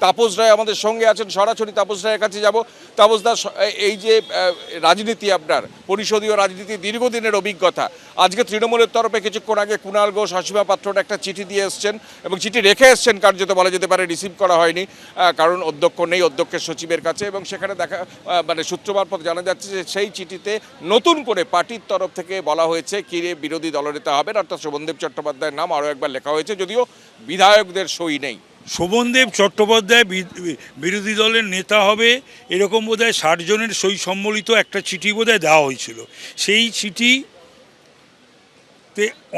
তাপস রায় আমাদের সঙ্গে আছেন, সরাসরি তাপস রায়ের কাছে যাব। তাপস দা, এই যে রাজনীতি, আপনার পরিষদীয় রাজনীতি দীর্ঘদিনের অভিজ্ঞতা, আজকে তৃণমূলের তরফে কিছুক্ষণ আগে কুণাল ঘোষ, হাসিমা পাত্রটা একটা চিঠি দিয়ে এসছেন এবং চিঠি রেখে এসছেন, কার্যত বলা যেতে পারে রিসিভ করা হয়নি, কারণ অধ্যক্ষ নেই, অধ্যক্ষের সচিবের কাছে। এবং সেখানে দেখা মানে সূত্র মারফত জানা যাচ্ছে যে সেই চিঠিতে নতুন করে পার্টির তরফ থেকে বলা হয়েছে কে বিরোধী দলনেতা হবেন, অর্থাৎ শোভনদেব চট্টোপাধ্যায়ের নাম আরও একবার লেখা হয়েছে, যদিও বিধায়কদের সই নেই। শোভনদেব চট্টোপাধ্যায় বিরোধী দলের নেতা হবে এরকম বোধহয় 60 জনের সই সম্বলিত একটা চিঠি বোধহয় দেওয়া হয়েছিল। সেই চিঠিতে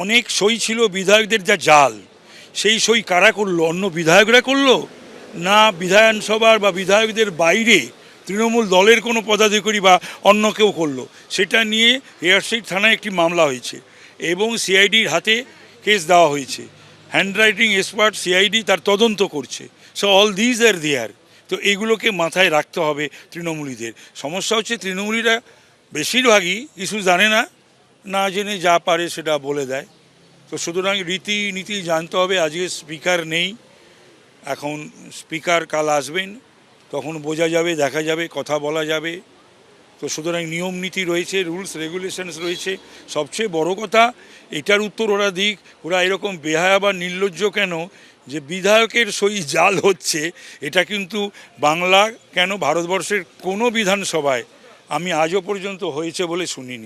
অনেক সই ছিল বিধায়কদের, যা জাল। সেই সই কারা করলো? অন্য বিধায়করা করলো, না বিধানসভার বা বিধায়কদের বাইরে তৃণমূল দলের কোনো পদাধিকারী বা অন্য কেউ করলো? সেটা নিয়ে হেয়ারস্ট্রিট থানায় একটি মামলা হয়েছে এবং সিআইডির হাতে কেস দেওয়া হয়েছে। হ্যান্ডরাইটিং এক্সপার্ট সিআইডি তার তদন্ত করছে। সো অল দিজ আর দেয়ার। তো এইগুলোকে মাথায় রাখতে হবে তৃণমূলীদের। সমস্যা হচ্ছে তৃণমূলীরা বেশিরভাগই কিছু জানে না, না জেনে যা পারে সেটা বলে দেয়। তো সুতরাং রীতিনীতি জানতে হবে। আজকে স্পিকার নেই, এখন স্পিকার কাল আসবেন, তখন বোঝা যাবে, দেখা যাবে, কথা বলা যাবে। তো সুতরাং নিয়ম নীতি রয়েছে, রুলস রেগুলেশনস রয়েছে। সবচেয়ে বড় কথা, এটার উত্তর ওরা দিক। ওরা এরকম বেহায়া বা নির্লজ্জ কেন যে বিধায়কের সই জাল হচ্ছে? এটা কিন্তু বাংলা কেন ভারতবর্ষের কোনো বিধানসভায় আমি আজও পর্যন্ত হয়েছে বলে শুনিনি।